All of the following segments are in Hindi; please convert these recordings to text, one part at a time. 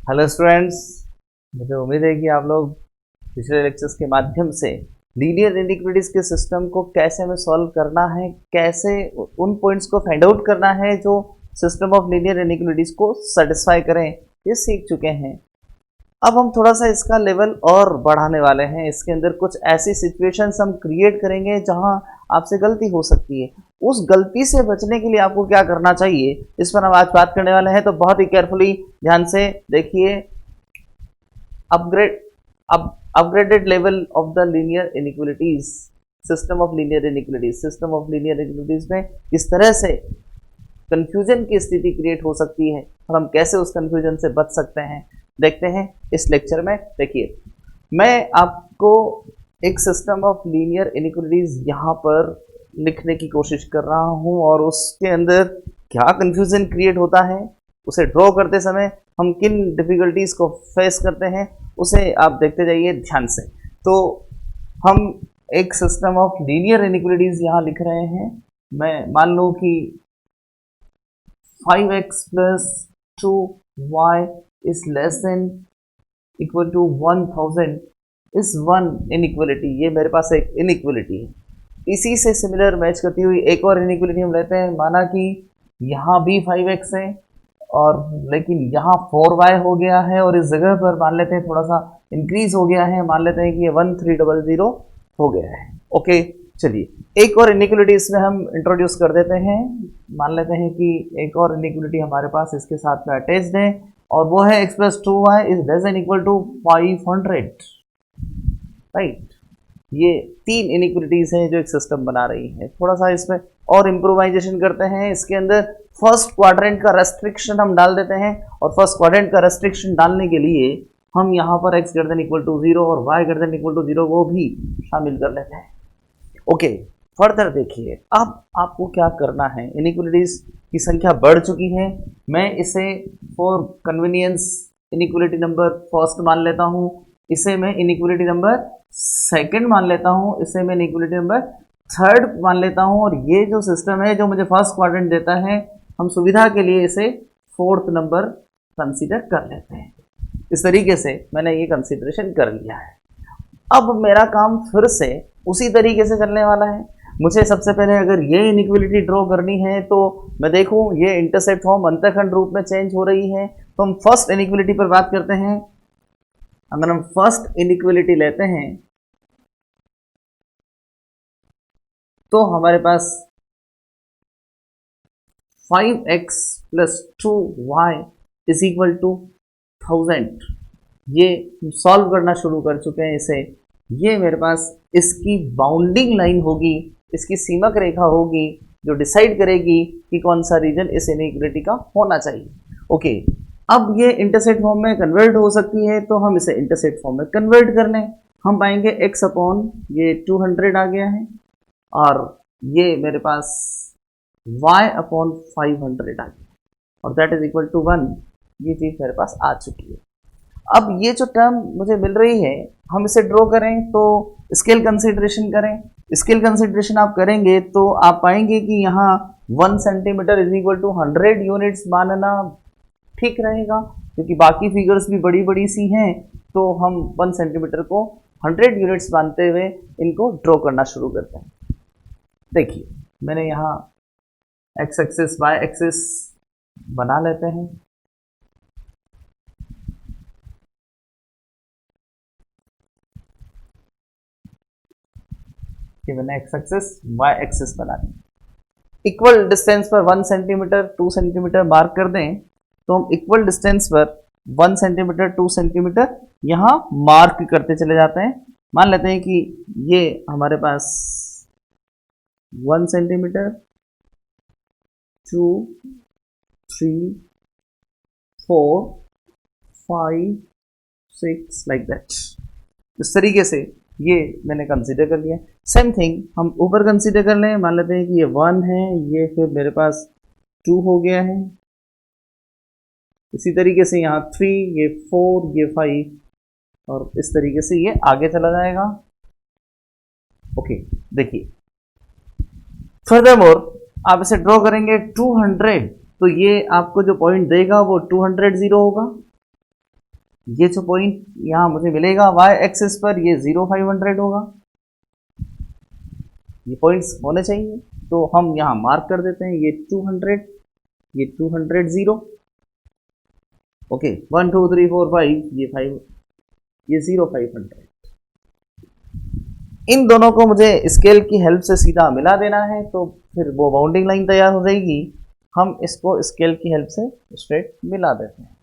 हेलो स्टूडेंट्स, मुझे उम्मीद है कि आप लोग पिछले लेक्चर्स के माध्यम से लीनियर इनइक्वालिटीज के सिस्टम को कैसे हमें सॉल्व करना है, कैसे उन पॉइंट्स को फाइंड आउट करना है जो सिस्टम ऑफ लीनियर इनइक्वालिटीज को सेटिस्फाई करें, ये सीख चुके हैं। अब हम थोड़ा सा इसका लेवल और बढ़ाने वाले हैं। इसके अंदर कुछ ऐसी सिचुएशंस हम क्रिएट करेंगे जहां आपसे गलती हो सकती है। उस गलती से बचने के लिए आपको क्या करना चाहिए, इस पर हम आज बात करने वाले हैं। तो बहुत ही केयरफुली ध्यान से देखिए। Upgrade upgraded level of the linear inequalities, system of linear inequalities. System of linear inequalities में किस तरह से कंफ्यूजन की स्थिति क्रिएट हो सकती है और हम कैसे उस कंफ्यूजन से बच सकते हैं, देखते हैं इस लेक्चर में। देखिए, मैं आपको एक सिस्टम ऑफ लीनियर इनइक्वालिटीज यहाँ पर लिखने की कोशिश कर रहा हूँ और उसके अंदर क्या कंफ्यूजन क्रिएट होता है, उसे ड्रॉ करते समय हम किन डिफिकल्टीज को फेस करते हैं, उसे आप देखते जाइए ध्यान से। तो हम एक सिस्टम ऑफ लीनियर इनइक्वालिटीज यहाँ लिख रहे हैं। मैं मान लूँ कि 5x plus 2y is less than equal to 1000 इस वन इनइक्वालिटी, ये मेरे पास एक इनइक्वालिटी है। इसी से सिमिलर मैच करती हुई एक और इनइक्वालिटी हम लेते हैं। माना कि यहाँ भी 5x है और लेकिन यहाँ 4y हो गया है और इस जगह पर मान लेते हैं थोड़ा सा इंक्रीज हो गया है, मान लेते हैं कि ये 1300 हो गया है। ओके, चलिए एक और इनइक्वालिटी इसमें हम इंट्रोड्यूस कर देते हैं। मान लेते हैं कि एक और इनइक्वालिटी हमारे पास इसके साथ में अटैच्ड है और वो है x plus 2y is less than equal to 500, right. ये तीन इनइक्वालिटीज हैं जो एक सिस्टम बना रही है। थोड़ा सा इसमें और इम्प्रोवाइजेशन करते हैं। इसके अंदर फर्स्ट क्वाड्रेंट का रेस्ट्रिक्शन हम डाल देते हैं और फर्स्ट क्वाड्रेंट का रेस्ट्रिक्शन डालने के लिए हम यहाँ पर x greater than equal to 0 और y greater than equal to 0 वो भी शामिल कर लेते हैं। ओके, फर्दर देखिए, अब आपको क्या करना है। इनइक्वालिटीज की संख्या बढ़ चुकी है। मैं इसे for convenience inequality number first मान लेता हूँ, इसे मैं इनइक्वालिटी नंबर सेकंड मान लेता हूँ, इसे मैं इनइक्वालिटी नंबर थर्ड मान लेता हूँ और ये जो सिस्टम है जो मुझे फर्स्ट क्वाड्रेंट देता है, हम सुविधा के लिए इसे फोर्थ नंबर कंसीडर कर लेते हैं। इस तरीके से मैंने ये कंसीडरेशन कर लिया है। अब मेरा काम फिर से उसी तरीके से चलने वाला है। मुझे सबसे पहले अगर ये इनइक्वालिटी ड्रॉ करनी है तो मैं देखूं ये इंटरसेक्ट फॉर्म अंतःखंड रूप में चेंज हो रही है। तो हम फर्स्ट इनइक्वालिटी पर बात करते हैं। अगर हम फर्स्ट इनइक्वालिटी लेते हैं तो हमारे पास 5x plus 2y is equal to 1000। ये सॉल्व करना शुरू कर चुके हैं इसे। ये मेरे पास इसकी बाउंडिंग लाइन होगी, इसकी सीमक रेखा होगी जो डिसाइड करेगी कि कौन सा रीजन इस इनइक्वालिटी का होना चाहिए। ओके, अब ये इंटरसेक्ट फॉर्म में कन्वर्ट हो सकती है तो हम इसे इंटरसेक्ट फॉर्म में कन्वर्ट कर लें। हम पाएंगे x अपॉन ये 200 आ गया है और ये मेरे पास y अपॉन 500 आ गया और दैट इज इक्वल टू 1। ये चीज़ मेरे पास आ चुकी है। अब ये जो टर्म मुझे मिल रही है, हम इसे ड्रॉ करें तो स्केल कंसीडरेशन करें। स्केल कंसीडरेशन आप करेंगे तो आप पाएंगे कि यहाँ 1 centimetre is equal to 100 units मानना ठीक रहेगा, क्योंकि बाकी फिगर्स भी बड़ी बड़ी सी हैं। तो हम 1 सेंटीमीटर को 100 यूनिट्स मानते हुए इनको ड्रॉ करना शुरू करते हैं। देखिए, मैंने यहाँ एक्स एक्सिस वाई एक्सिस बना लेते हैं। मैंने एक्स एक्सिस वाई एक्सिस बना दी। इक्वल डिस्टेंस पर 1 सेंटीमीटर 2 सेंटीमीटर मार्क कर दें तो हम इक्वल डिस्टेंस पर 1 सेंटीमीटर 2 सेंटीमीटर यहाँ मार्क करते चले जाते हैं। मान लेते हैं कि ये हमारे पास 1 सेंटीमीटर 2 3 4 5 6 लाइक दैट। इस तरीके से ये मैंने कंसीडर कर लिया। सेम थिंग हम ऊपर कंसीडर कर लें। मान लेते हैं कि ये 1 है, ये फिर मेरे पास 2 हो गया है। इसी तरीके से यहाँ 3, ये 4, ये 5 और इस तरीके से ये आगे चला जाएगा। ओके, देखिए फर्दरमोर आप इसे ड्रॉ करेंगे 200 तो ये आपको जो पॉइंट देगा वो 200 होगा। ये जो पॉइंट यहाँ मुझे मिलेगा वाई एक्सिस पर, ये 0 500 होगा, ये पॉइंट्स होने चाहिए। तो हम यहाँ मार्क कर देते हैं, ये 200, ये 200 0, ओके 1 2 3 4 5, ये 5, ये 0 500। इन दोनों को मुझे स्केल की हेल्प से सीधा मिला देना है, तो फिर वो बाउंडिंग लाइन तैयार हो जाएगी। हम इसको स्केल की हेल्प से स्ट्रेट मिला देते हैं।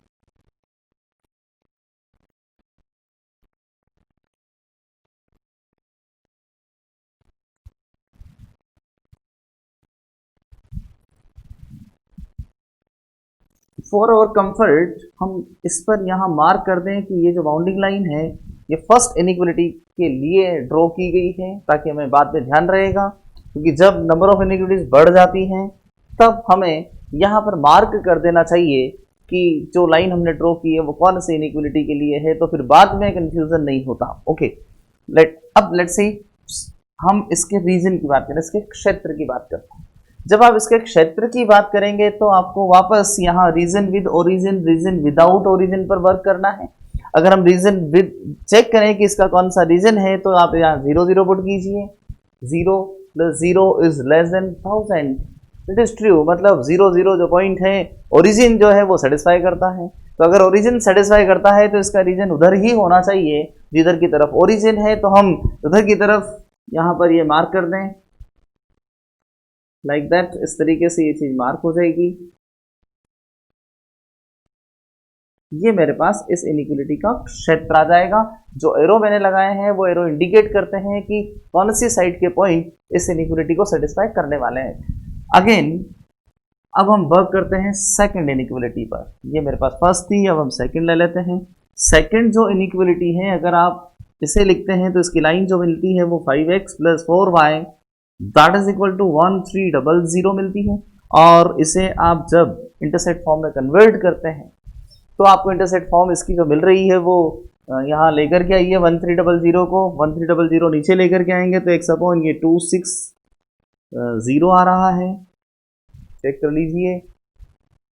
फॉर आवर कंफर्ट हम इस पर यहाँ मार्क कर दें कि ये जो बाउंडिंग लाइन है ये फर्स्ट इनइक्वलिटी के लिए ड्रॉ की गई है, ताकि हमें बाद में ध्यान रहेगा, क्योंकि जब नंबर ऑफ इनइक्वलिटीज बढ़ जाती हैं तब हमें यहाँ पर मार्क कर देना चाहिए कि जो लाइन हमने ड्रॉ की है वो कौन सी इनइक्वलिटी के लिए है, तो फिर बाद में कंफ्यूजन नहीं होता। ओके, लेट्स सी हम इसके रीजन की बात करें, इसके क्षेत्र की बात करते हैं। जब आप इसके क्षेत्र की बात करेंगे तो आपको वापस यहाँ region with origin, region without origin पर वर्क करना है। अगर हम रीजन विद चेक करें कि इसका कौन सा रीजन है, तो आप यहाँ 0 0 पुट कीजिए। 0 + 0 is less then 1000। It is true, मतलब 0 0 जो पॉइंट है ओरिजिन जो है वो सेटिस्फाई करता है। तो अगर ओरिजिन सेटिस्फाई करता है तो इसका रीजन उधर ही होना चाहिए जिधर की तरफ ओरिजिन है, तो हम उधर की तरफ यहाँ पर ये मार्क कर दें लाइक दैट। इस तरीके से ये चीज मार्क हो जाएगी। ये मेरे पास इस इनइक्वलिटी का क्षेत्र आ जाएगा। जो एरो मैंने लगाए हैं वो एरो इंडिकेट करते हैं कि कौन सी साइड के पॉइंट इस इनइक्वलिटी को सेटिस्फाई करने वाले हैं। अगेन अब हम वर्क करते हैं सेकंड इनइक्वलिटी पर। ये मेरे पास फर्स्ट थी, अब हम सेकंड ले लेते हैं। सेकंड जो इनइक्वलिटी है, अगर आप इसे लिखते हैं तो इसकी लाइन जो मिलती है वो 5x + 4y that is equal to 1300 मिलती है। और इसे आप जब इंटरसेप्ट फॉर्म में कन्वर्ट करते हैं तो आपको इंटरसेप्ट फॉर्म इसकी जो मिल रही है वो यहाँ लेकर के आइए 1300 को 1300 नीचे लेकर के आएंगे तो x अपॉन ये 260 आ रहा है। चेक कर लीजिए,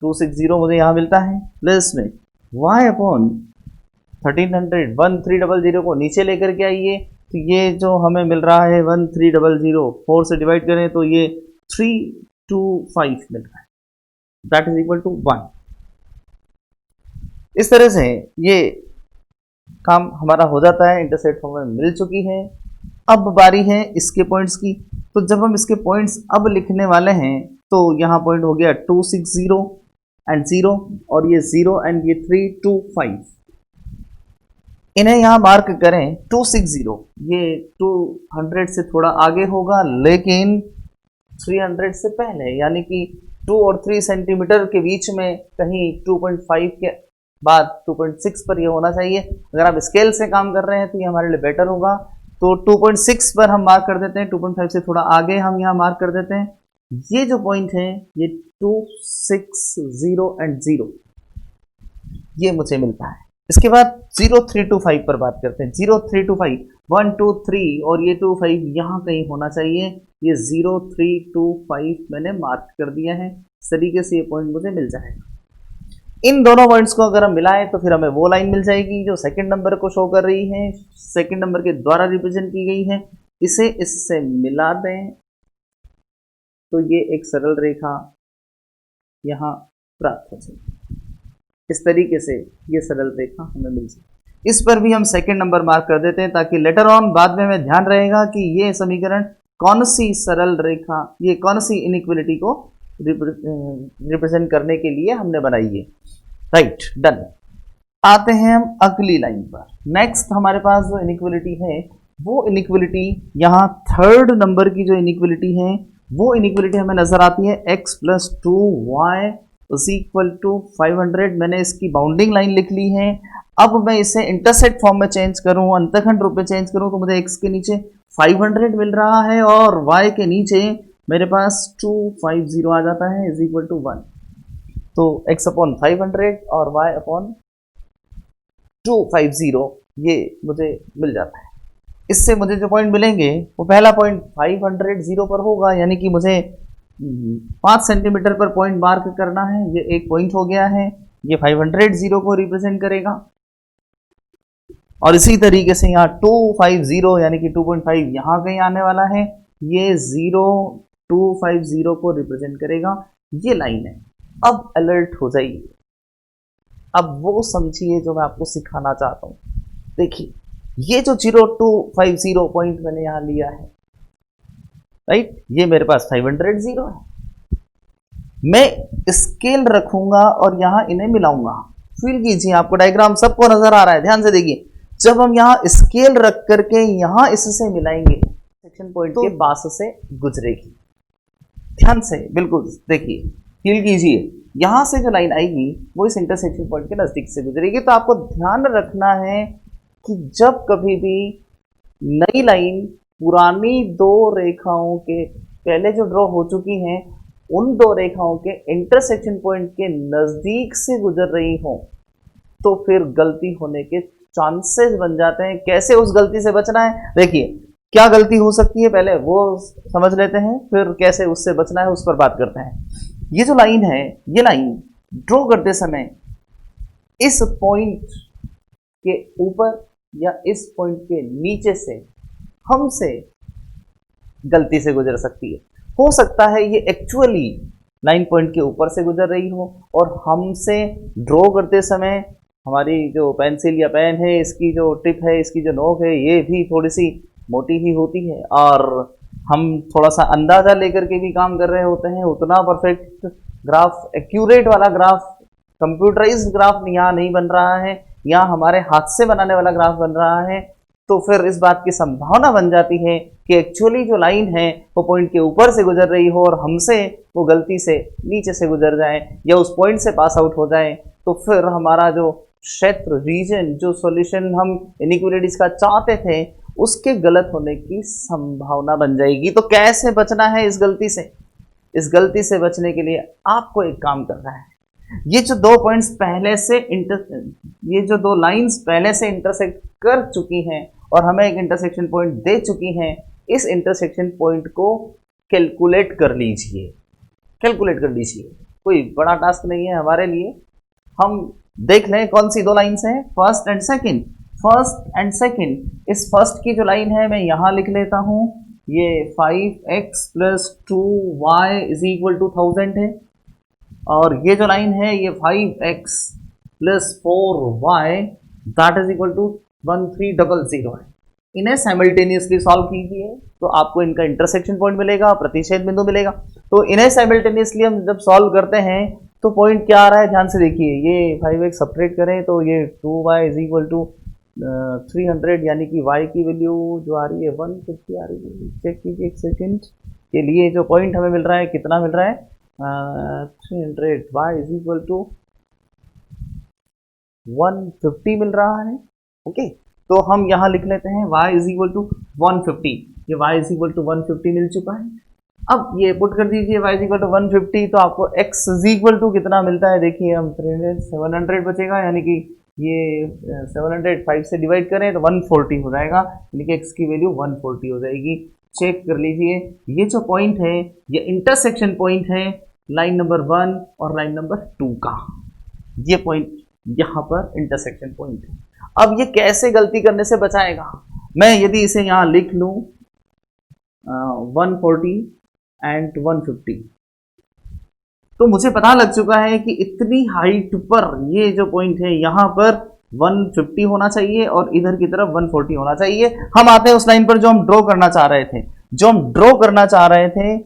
260 मुझे यहाँ मिलता है। प्लस में y अपॉन 1300, 1300 को नीचे लेकर के आइए तो ये जो हमें मिल रहा है 1300 4 से डिवाइड करें तो ये 325 मिल रहा है, दैट इज इक्वल टू 1। इस तरह से ये काम हमारा हो जाता है, इंटरसेप्ट फॉर्म में मिल चुकी है। अब बारी है इसके पॉइंट्स की। तो जब हम इसके पॉइंट्स अब लिखने वाले हैं तो यहाँ पॉइंट हो गया 260 एंड 0 और ये 0 एंड ये 325। इन्हें यहाँ मार्क करें 260, ये 200 से थोड़ा आगे होगा लेकिन 300 से पहले, यानी कि 2 और 3 सेंटीमीटर के बीच में कहीं 2.5 के बाद 2.6 पर ये होना चाहिए। अगर आप स्केल से काम कर रहे हैं तो ये हमारे लिए बेटर होगा। तो 2.6 पर हम मार्क कर देते हैं, 2.5 से थोड़ा आगे हम यहाँ मार्क कर देते हैं। ये जो पॉइंट है ये 260 एंड 0 ये मुझे मिलता है। इसके बाद 0325 पर बात करते हैं। 0325 1 2 3 और ये 25 यहाँ कहीं होना चाहिए। ये 0325 मैंने मार्क कर दिया है। इस तरीके से ये पॉइंट मुझे मिल जाएगा। इन दोनों पॉइंट्स को अगर हम मिलाएं तो फिर हमें वो लाइन मिल जाएगी जो सेकंड नंबर को शो कर रही है, सेकंड नंबर के द्वारा रिप्रेजेंट की गई है। इसे इससे मिला दें तो ये एक सरल रेखा यहाँ प्राप्त हो जाएगी। इस तरीके से ये सरल रेखा हमें मिल जाए। इस पर भी हम सेकंड नंबर मार्क कर देते हैं ताकि लेटर ऑन बाद में हमें ध्यान रहेगा कि ये समीकरण कौन सी सरल रेखा, ये कौन सी इनइक्वलिटी को रिप्रेजेंट करने के लिए हमने बनाई है। Right, done. आते हैं हम अगली लाइन पर। नेक्स्ट हमारे पास जो इनइक्वलिटी है वो इनइक्वलिटी यहाँ थर्ड नंबर की जो इनइक्वलिटी है वो इनइक्वलिटी हमें नजर आती है x + 2y = 500। मैंने इसकी बाउंडिंग लाइन लिख ली है। अब मैं इसे इंटरसेप्ट फॉर्म में चेंज करूं, अंतखंड रूप में चेंज करूं तो मुझे x के नीचे 500 मिल रहा है और y के नीचे मेरे पास 250 आ जाता है = 1। तो x अपॉन 500 और y अपॉन 250 ये मुझे मिल जाता है। इससे मुझे जो पॉइंट मिलेंगे वो पहला पॉइंट 500 पर होगा, यानी कि मुझे 5 सेंटीमीटर पर पॉइंट मार्क करना है। ये एक पॉइंट हो गया है, ये 500 को रिप्रेजेंट करेगा। और इसी तरीके से यहाँ 250 यानी कि 2.5 यहाँ कहीं आने वाला है, ये 0250 को रिप्रेजेंट करेगा, ये लाइन है। अब अलर्ट हो जाइए, अब वो समझिए जो मैं आपको सिखाना चाहता हूँ। देखिए ये जो 0250 पॉइंट मैंने यहाँ लिया है, राइट, ये मेरे पास 500 जीरो है। मैं स्केल रखूंगा और यहां इन्हें मिलाऊंगा। फील कीजिए, आपको डायग्राम सबको नजर आ रहा है, ध्यान से देखिए। जब हम यहां स्केल रख करके यहां इससे मिलाएंगे, सेक्शन पॉइंट के पास से गुजरेगी। ध्यान से बिल्कुल देखिए, फील कीजिए, यहां से जो लाइन आएगी वो इस इंटरसेक्शन पॉइंट के नजदीक से गुजरेगी। तो आपको ध्यान रखना है कि जब कभी भी नई लाइन पुरानी दो रेखाओं के पहले जो ड्रॉ हो चुकी हैं उन दो रेखाओं के इंटरसेक्शन पॉइंट के नजदीक से गुजर रही हो, तो फिर गलती होने के चांसेस बन जाते हैं। कैसे उस गलती से बचना है, देखिए क्या गलती हो सकती है पहले वो समझ लेते हैं, फिर कैसे उससे बचना है उस पर बात करते हैं। ये जो लाइन है, ये लाइन ड्रॉ करते समय इस पॉइंट के ऊपर या इस पॉइंट के नीचे से हमसे गलती से गुजर सकती है। हो सकता है ये एक्चुअली लाइन पॉइंट के ऊपर से गुजर रही हो और हमसे ड्रॉ करते समय हमारी जो पेंसिल या पेन है, इसकी जो टिप है, इसकी जो नोक है, ये भी थोड़ी सी मोटी ही होती है और हम थोड़ा सा अंदाज़ा लेकर के भी काम कर रहे होते हैं। उतना परफेक्ट ग्राफ, एक्यूरेट वाला ग्राफ, कंप्यूटराइज्ड ग्राफ यहाँ नहीं बन रहा है, यहाँ हमारे हाथ से बनाने वाला ग्राफ बन रहा है। तो फिर इस बात की संभावना बन जाती है कि एक्चुअली जो लाइन है वो पॉइंट के ऊपर से गुजर रही हो और हमसे वो गलती से नीचे से गुजर जाए या उस पॉइंट से पास आउट हो जाए, तो फिर हमारा जो क्षेत्र, रीजन, जो सॉल्यूशन हम इनइक्वालिटीज का चाहते थे उसके गलत होने की संभावना बन जाएगी। तो कैसे बचना है इस गलती से? इस गलती से बचने के लिए आपको एक काम करना है। ये जो दो पॉइंट्स पहले से ये जो दो लाइंस पहले से इंटरसेक्ट कर चुकी हैं और हमें एक इंटरसेक्शन पॉइंट दे चुकी हैं, इस इंटरसेक्शन पॉइंट को कैलकुलेट कर लीजिए। कैलकुलेट कर लीजिए, कोई बड़ा टास्क नहीं है हमारे लिए। हम देख लें कौन सी दो लाइंस हैं, first and second. First and second, इस फर्स्ट की जो लाइन है मैं यहां लिख लेता हूं, ये 5x + 2y = 1000 है और ये जो लाइन है ये 5x + 4y = 1300 है। इन्हें साइमल्टेनियसली सॉल्व कीजिए तो आपको इनका इंटरसेक्शन पॉइंट मिलेगा, प्रतिच्छेद बिंदु मिलेगा। तो इन्हें साइमल्टेनियसली हम जब सॉल्व करते हैं तो पॉइंट क्या आ रहा है, ध्यान से देखिए। ये 5x सब्ट्रैक्ट करें तो ये 2y = 300, यानी कि y की वैल्यू जो आ रही है 150 आ रही है। चेक कीजिए एक सेकेंड के लिए, जो पॉइंट हमें मिल रहा है कितना मिल रहा है, 300, y = 150 मिल रहा है। ओके, तो हम यहाँ लिख लेते हैं y = 150। ये y = 150 मिल चुका है। अब ये पुट कर दीजिए y = 150, तो आपको x = कितना मिलता है, देखिए हम 700 बचेगा, यानी कि ये 705 से डिवाइड करें तो 140 हो जाएगा, यानी कि x की वैल्यू 140 हो जाएगी। चेक कर लीजिए, ये जो पॉइंट है ये इंटरसेक्शन पॉइंट है लाइन नंबर 1 और लाइन नंबर 2 का। ये पॉइंट यहाँ पर इंटरसेक्शन पॉइंट है। अब ये कैसे गलती करने से बचाएगा, मैं यदि इसे यहाँ लिख लूँ 140 एंड 150, तो मुझे पता लग चुका है कि इतनी हाइट पर ये जो पॉइंट है यहाँ पर 150 होना चाहिए और इधर की तरफ 140 होना चाहिए। हम आते हैं उस लाइन पर जो हम ड्रॉ करना चाह रहे थे। जो हम ड्रॉ करना चाह रहे थे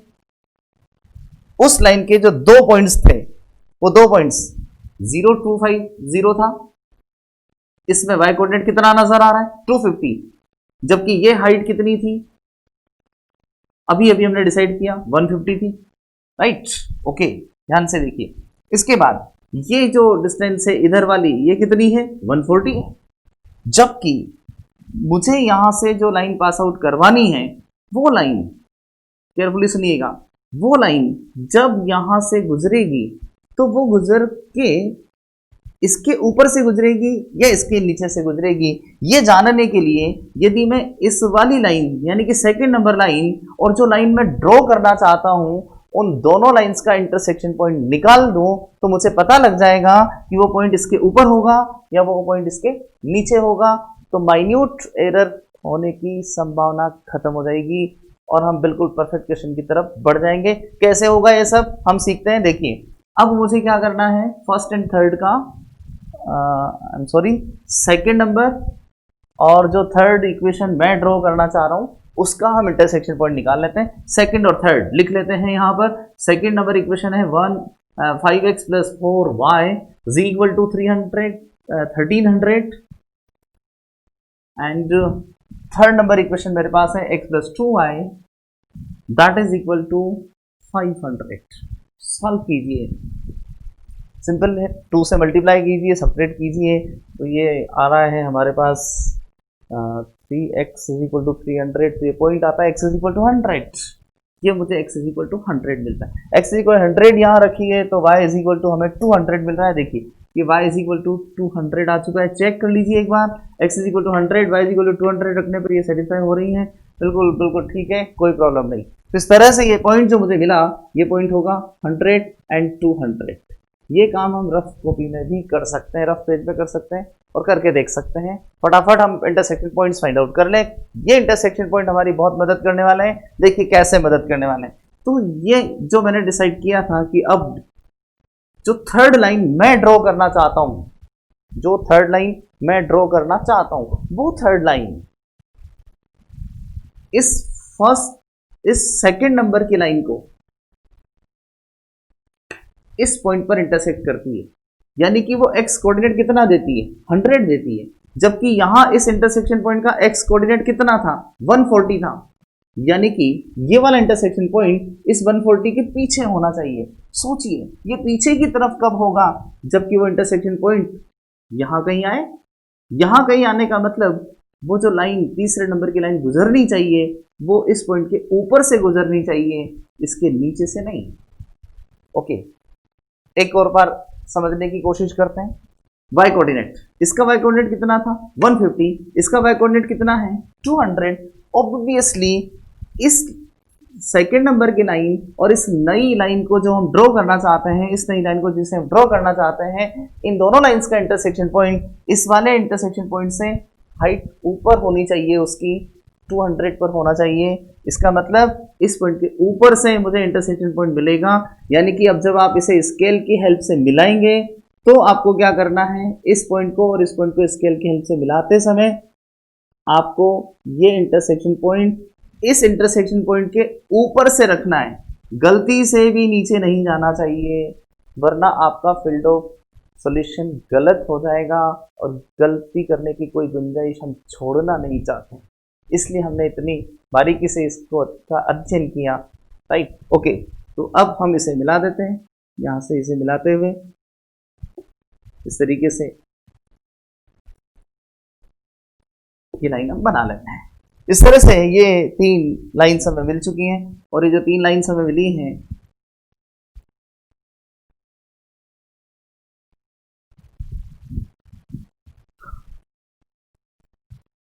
उस लाइन के जो दो पॉइंट्स थे, वो दो पॉइंट्स 0250 था, इसमें y कोऑर्डिनेट कितना नजर आ रहा है 250, जबकि ये हाइट कितनी थी, अभी अभी हमने डिसाइड किया 150 थी, राइट। ओके, ध्यान से देखिए। इसके बाद ये जो डिस्टेंस है इधर वाली, ये कितनी है 140 है, जबकि मुझे यहां से जो लाइन पास आउट करवानी है वो लाइन, केयरफुली सुनिएगा, वो लाइन जब यहां से गुजरेगी तो वो गुजर के इसके ऊपर से गुजरेगी या इसके नीचे से गुजरेगी, ये जानने के लिए यदि मैं इस वाली लाइन यानी कि सेकंड नंबर लाइन और जो लाइन मैं ड्रॉ करना चाहता हूं उन दोनों लाइंस का इंटरसेक्शन पॉइंट निकाल दूं, तो मुझे पता लग जाएगा कि वो पॉइंट इसके ऊपर होगा या वो पॉइंट इसके नीचे होगा। तो माइन्यूट एरर होने की संभावना खत्म हो जाएगी और हम बिल्कुल परफेक्ट क्वेश्चन की तरफ बढ़ जाएंगे। कैसे होगा ये सब हम सीखते हैं। देखिए अब मुझे क्या करना है, फर्स्ट एंड थर्ड का I am sorry second number और जो थर्ड इक्वेशन मैं ड्रॉ करना चाह रहा हूं उसका हम इंटरसेक्शन पॉइंट निकाल लेते हैं। सेकंड और थर्ड लिख लेते हैं। यहाँ पर सेकंड नंबर इक्वेशन है 5x + 4y = 1300 and third number equation मेरे पास है x + 2y = 500। सॉल्व कीजिए, सिंपल है, 2 से मल्टीप्लाई कीजिए, सेपरेट कीजिए, तो ये आ रहा है हमारे पास 3x = 300, तो ये पॉइंट आता है x = 100। ये मुझे x = 100 मिलता है। x = 100 यहाँ रखिए तो y = हमें 200 मिल रहा है। देखिए ये y = 200 आ चुका है, चेक कर लीजिए एक बार। x = 100 y = 200 रखने पर ये सेटिस्फाई हो रही है, बिल्कुल बिल्कुल ठीक है, कोई प्रॉब्लम नहीं। तो इस तरह से ये पॉइंट जो मुझे मिला ये पॉइंट होगा 100 एंड 200। ये काम हम रफ कॉपी में भी कर सकते हैं, रफ पेज पे कर सकते हैं और करके देख सकते हैं। फटाफट हम इंटरसेक्शन पॉइंट्स फाइंड आउट कर लें। ये इंटरसेक्शन पॉइंट हमारी बहुत मदद करने वाले हैं। देखिए कैसे मदद करने वाले हैं। तो ये जो मैंने डिसाइड किया था कि अब जो थर्ड लाइन मैं ड्रॉ करना चाहता हूं, जो थर्ड लाइन मैं ड्रॉ करना चाहता हूं वो थर्ड लाइन इस सेकंड नंबर की लाइन को इस पॉइंट पर इंटरसेक्ट करती है, यानी कि वो x कोऑर्डिनेट कितना देती है, 100 देती है, जबकि यहां इस इंटरसेक्शन पॉइंट का x कोऑर्डिनेट कितना था, 140 था। यानी कि ये वाला इंटरसेक्शन पॉइंट इस 140 के पीछे होना चाहिए। सोचिए ये पीछे की तरफ कब होगा, जबकि वो इंटरसेक्शन पॉइंट यहां कहीं आए। यहां कहीं आने का मतलब वो जो लाइन तीसरे नंबर की लाइन गुजरनी चाहिए वो इस पॉइंट के ऊपर से गुजरनी चाहिए, इसके नीचे से नहीं। ओके, एक और बार समझने की कोशिश करते हैं। y कोऑर्डिनेट, इसका y कोऑर्डिनेट कितना था, 150, इसका y कोऑर्डिनेट कितना है, 200। ऑब्वियसली इस सेकंड नंबर की लाइन और इस नई लाइन को जो हम ड्रॉ करना चाहते हैं, इस नई लाइन को जिसे हम ड्रॉ करना चाहते हैं, इन दोनों लाइंस का इंटरसेक्शन पॉइंट इस वाले इंटरसेक्शन पॉइंट से हाइट ऊपर होनी चाहिए, उसकी 200 पर होना चाहिए। इसका मतलब इस पॉइंट के ऊपर से मुझे इंटरसेक्शन पॉइंट मिलेगा। यानी कि अब जब आप इसे स्केल की हेल्प से मिलाएंगे तो आपको क्या करना है, इस पॉइंट को और इस पॉइंट को स्केल की हेल्प से मिलाते समय आपको ये इंटरसेक्शन पॉइंट इस इंटरसेक्शन पॉइंट के ऊपर से रखना है, गलती से भी नीचे नहीं जाना चाहिए, वरना आपका फील्ड ऑफ सॉल्यूशन गलत हो जाएगा और गलती करने की कोई गुंजाइश हम छोड़ना नहीं चाहते, इसलिए हमने इतनी बारीकी से इसको का अध्ययन किया। राइट, ओके, तो अब हम इसे मिला देते हैं। यहाँ से इसे मिलाते हुए इस तरीके से ये लाइन हम बना लेते हैं। इस तरह से ये 3 लाइन्स हमें मिल चुकी हैं और ये जो 3 लाइन्स हमें मिली हैं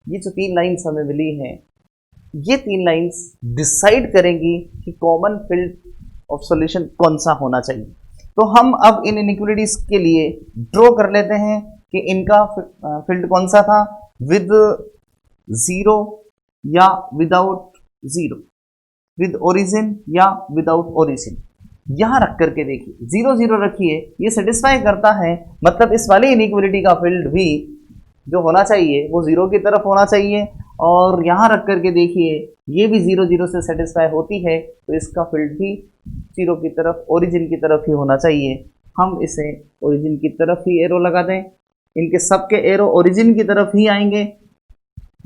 ये जो 3 लाइन्स हमें मिली हैं, ये 3 लाइन्स डिसाइड करेंगी कि कॉमन फील्ड ऑफ सॉल्यूशन कौन सा होना चाहिए। तो हम अब इन इनइक्वालिटीज के लिए ड्रॉ कर लेते हैं कि इनका फील्ड कौन सा था, विद 0 या विदाउट 0, विद ओरिजिन या विदाउट ओरिजिन। यहां रख करके देखिए 0 0 रखिए, ये सेटिस्फाई करता है, मतलब इस वाली इनइक्वालिटी का फील्ड भी जो होना चाहिए वो 0 की तरफ होना चाहिए। और यहाँ रख करके देखिए ये भी 0 0 से सेटिस्फाई होती है, तो इसका फील्ड भी 0 की तरफ, ओरिजिन की तरफ ही होना चाहिए। हम इसे ओरिजिन की तरफ ही एरो लगा दें, इनके सबके एरो ओरिजिन की तरफ ही आएंगे,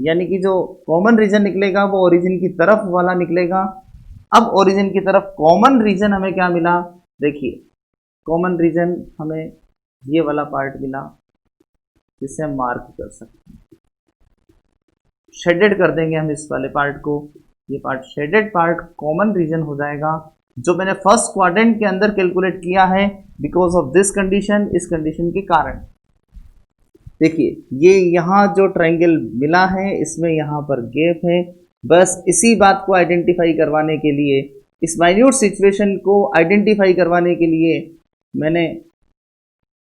यानी कि जो कॉमन रीजन निकलेगा वो ओरिजिन की तरफ वाला निकलेगा। अब ओरिजिन की तरफ कॉमन रीजन हमें क्या मिला, देखिए कॉमन रीजन हमें ये वाला पार्ट मिला, जिसे हम मार्क कर सकते हैं, शेडेड कर देंगे हम इस वाले पार्ट को। ये part shaded part common region हो जाएगा, जो मैंने फर्स्ट क्वाड्रेंट के अंदर कैलकुलेट किया है बिकॉज ऑफ दिस कंडीशन, इस कंडीशन के कारण। देखिए ये यहाँ जो ट्रायंगल मिला है इसमें यहाँ पर गैप है, बस इसी बात को आइडेंटिफाई करवाने के लिए, इस माइन्यूट सिचुएशन को आइडेंटिफाई करवाने के लिए मैंने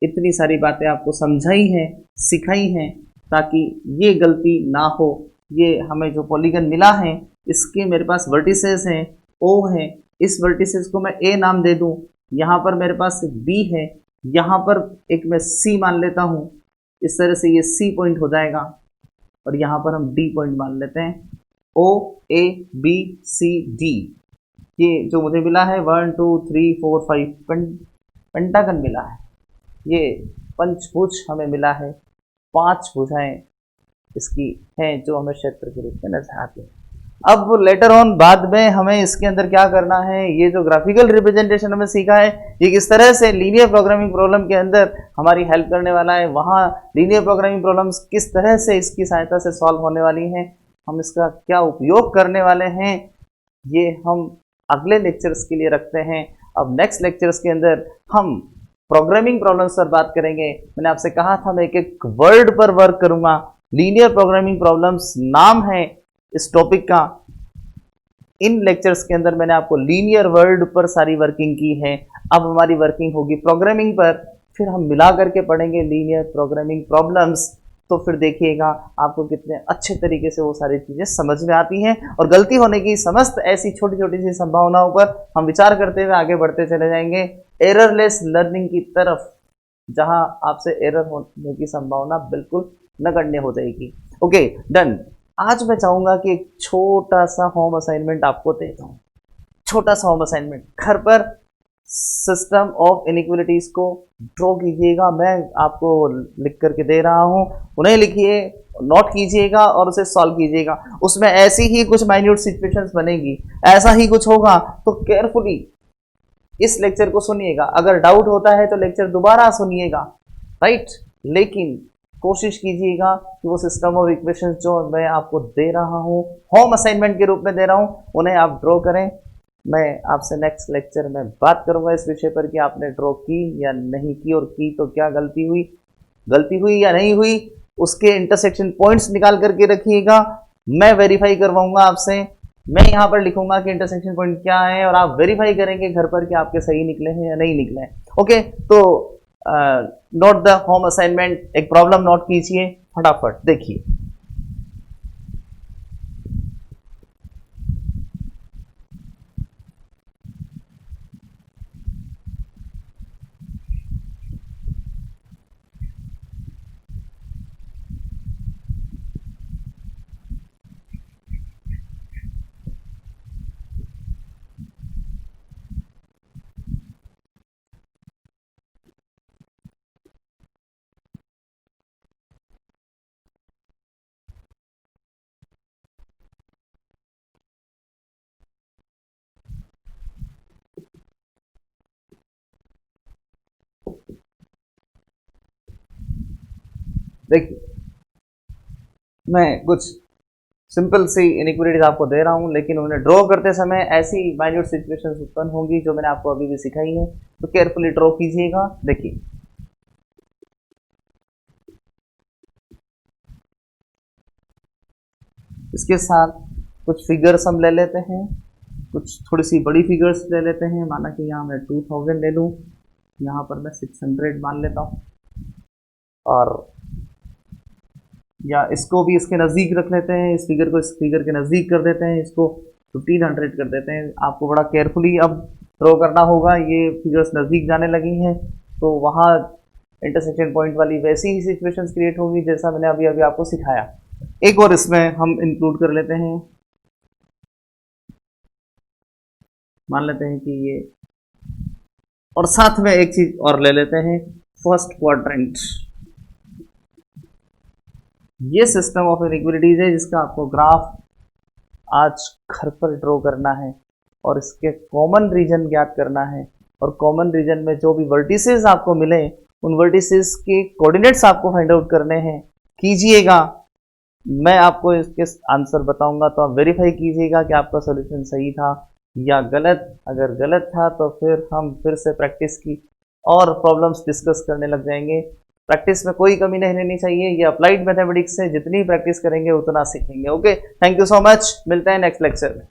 इतनी सारी बातें आपको समझाई हैं, सिखाई हैं। ताकि ये गलती ना हो। ये हमें जो पॉलीगन मिला है इसके मेरे पास वर्टिसेस हैं, ओ है, इस वर्टिसेस को मैं ए नाम दे दूं, यहाँ पर मेरे पास बी है, यहाँ पर एक मैं सी मान लेता हूँ, इस तरह से ये सी पॉइंट हो जाएगा और यहाँ पर हम डी पॉइंट मान लेते हैं। ओ ए बी सी डी, ये जो मुझे मिला है 1 2 3 4 5 पेंटागन मिला है, ये पंचभुज हमें मिला है, 5 भुजाएं इसकी हैं जो हमें क्षेत्र के रूप में नजर आती हैं। अब लेटर ऑन बाद में हमें इसके अंदर क्या करना है, ये जो ग्राफिकल रिप्रेजेंटेशन हमें सीखा है ये किस तरह से लीनियर प्रोग्रामिंग प्रॉब्लम के अंदर हमारी हेल्प करने वाला है, वहाँ लीनियर प्रोग्रामिंग प्रॉब्लम्स किस तरह से इसकी सहायता से सॉल्व होने वाली हैं, हम इसका क्या उपयोग करने वाले हैं, ये हम अगले लेक्चर्स के लिए रखते हैं। अब नेक्स्ट लेक्चर्स के अंदर हम प्रोग्रामिंग प्रॉब्लम्स पर बात करेंगे। मैंने आपसे कहा था मैं एक एक वर्ड पर वर्क करूंगा। लीनियर प्रोग्रामिंग प्रॉब्लम्स नाम है इस टॉपिक का। इन लेक्चर्स के अंदर मैंने आपको लीनियर वर्ड पर सारी वर्किंग की है। अब हमारी वर्किंग होगी प्रोग्रामिंग पर, फिर हम मिला करके पढ़ेंगे लीनियर प्रोग्रामिंग प्रॉब्लम्स। तो फिर देखिएगा आपको कितने अच्छे तरीके से वो सारी चीज़ें समझ में आती हैं और गलती होने की समस्त ऐसी छोटी छोटी सी संभावनाओं पर हम विचार करते हुए आगे बढ़ते चले जाएंगे एररलेस लर्निंग की तरफ, जहां आपसे एरर होने की संभावना बिल्कुल नगण्य हो जाएगी। Okay done. आज मैं चाहूंगा कि एक छोटा सा होम असाइनमेंट आपको देता हूँ, छोटा सा होम असाइनमेंट। घर पर सिस्टम ऑफ इनइक्वालिटीज को ड्रॉ कीजिएगा, मैं आपको लिख करके दे रहा हूं, उन्हें लिखिए, नोट कीजिएगा और उसे सॉल्व कीजिएगा। उसमें ऐसी ही कुछ माइन्यूट सिचुएशंस बनेगी, ऐसा ही कुछ होगा, तो केयरफुली इस लेक्चर को सुनिएगा। अगर डाउट होता है तो लेक्चर दोबारा सुनिएगा, राइट। लेकिन कोशिश कीजिएगा कि वो सिस्टम ऑफ इक्वेशंस जो मैं आपको दे रहा हूँ होम असाइनमेंट के रूप में दे रहा हूँ उन्हें आप ड्रॉ करें। मैं आपसे नेक्स्ट लेक्चर में बात करूंगा इस विषय पर कि आपने ड्रॉ की या नहीं की, और की तो क्या गलती हुई या नहीं हुई, उसके इंटरसेक्शन पॉइंट्स निकाल करके रखिएगा। मैं वेरीफाई करवाऊंगा आपसे, मैं यहाँ पर लिखूंगा कि इंटरसेक्शन पॉइंट क्या है और आप वेरीफाई करेंगे घर पर कि आपके सही निकले हैं या नहीं निकले हैं। ओके, तो नोट द होम असाइनमेंट, एक प्रॉब्लम नोट कीजिए फटाफट, देखिए। देखिए, मैं कुछ सिंपल सी इनइक्वालिटीज आपको दे रहा हूं, लेकिन उन्हें ड्रॉ करते समय ऐसी माइन्यूट सिचुएशंस उत्पन्न होंगी जो मैंने आपको अभी भी सिखाई है, तो केयरफुली ड्रॉ कीजिएगा। देखिए, इसके साथ कुछ फिगर्स हम ले लेते हैं, कुछ थोड़ी सी बड़ी फिगर्स ले लेते हैं। माना कि यहाँ मैं 2000 ले लूँ, यहाँ पर मैं 600 मान लेता हूँ, और या इसको भी इसके नज़दीक रख लेते हैं, इस फिगर को इस फिगर के नज़दीक कर देते हैं, इसको 1500 कर देते हैं। आपको बड़ा केयरफुली अब ड्रॉ करना होगा, ये फिगर्स नज़दीक जाने लगी हैं तो वहाँ इंटरसेक्शन पॉइंट वाली वैसी ही सिचुएशंस क्रिएट होगी जैसा मैंने अभी अभी आपको सिखाया। एक और इसमें हम इंक्लूड कर लेते हैं, मान लेते हैं कि ये, और साथ में एक चीज और ले लेते हैं, फर्स्ट क्वाड्रेंट। ये सिस्टम ऑफ इनइक्वालिटीज है जिसका आपको ग्राफ आज घर पर ड्रॉ करना है और इसके कॉमन रीजन ज्ञात करना है, और कॉमन रीजन में जो भी वर्टिसेस आपको मिले उन वर्टिसेस के कोऑर्डिनेट्स आपको फाइंड आउट करने हैं। कीजिएगा, मैं आपको इसके आंसर बताऊंगा तो आप वेरीफाई कीजिएगा कि आपका सॉल्यूशन सही था या गलत। अगर गलत था तो फिर हम फिर से प्रैक्टिस की और प्रॉब्लम्स डिस्कस करने लग जाएंगे। प्रैक्टिस में कोई कमी नहीं रहनी चाहिए, ये अप्लाइड मैथमेटिक्स है, जितनी प्रैक्टिस करेंगे उतना सीखेंगे। Okay, thank you so much, मिलते हैं नेक्स्ट लेक्चर में।